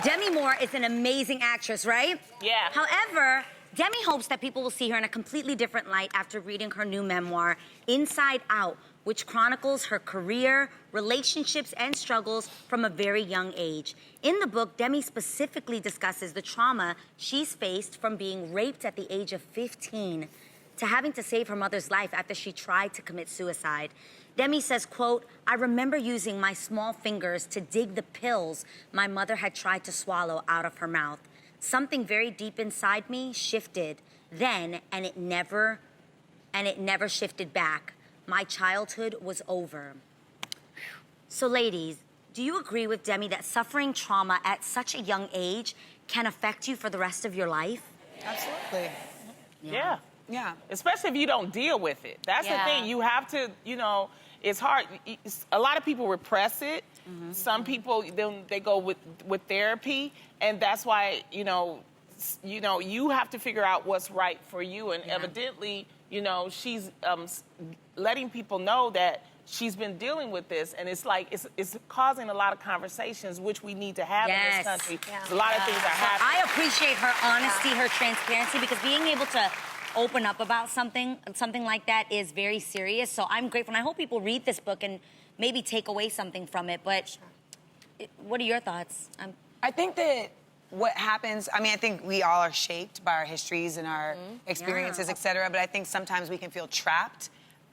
Demi Moore is an amazing actress, right? Yeah. However, Demi hopes that people will see her in a completely different light after reading her new memoir, Inside Out, which chronicles her career, relationships, and struggles from a very young age. In the book, Demi specifically discusses the trauma she's faced from being raped at the age of 15 to having to save her mother's life after she tried to commit suicide. Demi says, quote, "I remember using my small fingers to dig the pills my mother had tried to swallow out of her mouth. Something very deep inside me shifted then, and it never shifted back. My childhood was over." So ladies, do you agree with Demi that suffering trauma at such a young age can affect you for the rest of your life? Absolutely. Yeah. Yeah. Especially if you don't deal with it. That's the thing. You have to, it's hard. A lot of people repress it. Some people, they go with therapy. And that's why, you have to figure out what's right for you. And evidently, she's letting people know that she's been dealing with this, and it's like it's causing a lot of conversations which we need to have in this country. A lot of things are happening. I appreciate her honesty, her transparency, because being able to open up about something like that is very serious. So I'm grateful, and I hope people read this book and maybe take away something from it. But what are your thoughts? I think that what happens, I think we all are shaped by our histories and our experiences, et cetera, but I think sometimes we can feel trapped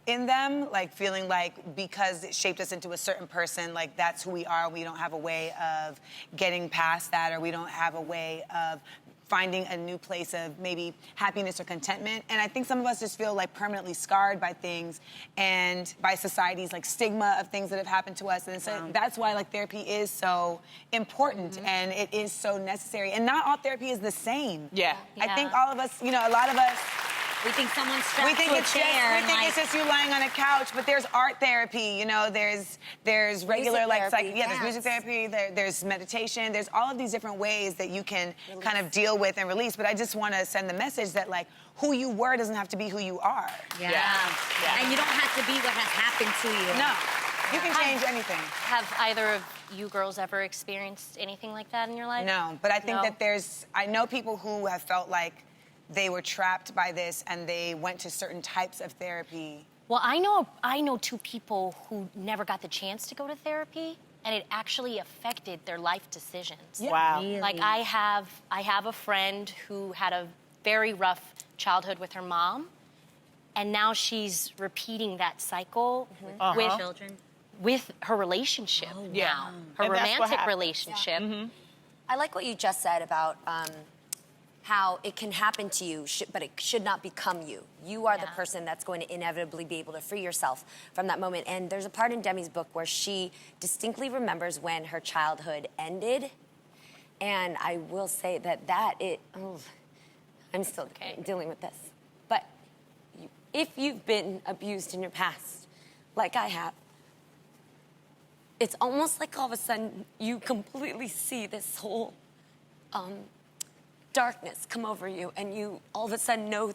in them, like feeling like because it shaped us into a certain person, like that's who we are, we don't have a way of getting past that, or we don't have a way of finding a new place of maybe happiness or contentment. And I think some of us just feel like permanently scarred by things and by society's like stigma of things that have happened to us. And so that's why like therapy is so important and it is so necessary. And not all therapy is the same. I think all of us, a lot of us, we think someone's strapped to a chair. We think it's just you lying on a couch, but there's art therapy, there's regular there's music therapy, there's meditation, there's all of these different ways that you can kind of deal with and release. But I just want to send the message that like who you were doesn't have to be who you are. And you don't have to be what has happened to you. No. You can change anything. Have either of you girls ever experienced anything like that in your life? No, but I think that I know people who have felt like they were trapped by this and they went to certain types of therapy. Well, I know two people who never got the chance to go to therapy, and it actually affected their life decisions. Wow. Really? Like I have a friend who had a very rough childhood with her mom, and now she's repeating that cycle with children. With her relationship now, her romantic relationship. I like what you just said about how it can happen to you, but it should not become you. You are the person that's going to inevitably be able to free yourself from that moment. And there's a part in Demi's book where she distinctly remembers when her childhood ended. And I will say I'm still dealing with this. But if you've been abused in your past, like I have, it's almost like all of a sudden you completely see this whole darkness come over you, and you all of a sudden know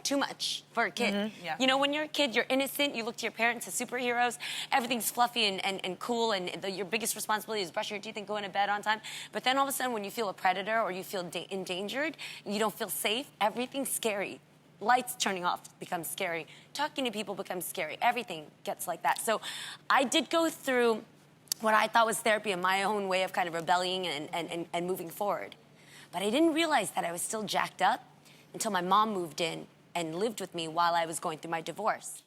too much for a kid. When you're a kid, you're innocent, you look to your parents as superheroes, everything's fluffy and cool, and your biggest responsibility is brushing your teeth and going to bed on time. But then all of a sudden when you feel a predator or you feel endangered, you don't feel safe, everything's scary. Lights turning off becomes scary. Talking to people becomes scary. Everything gets like that. So I did go through what I thought was therapy in my own way of kind of rebelling and moving forward. But I didn't realize that I was still jacked up until my mom moved in and lived with me while I was going through my divorce.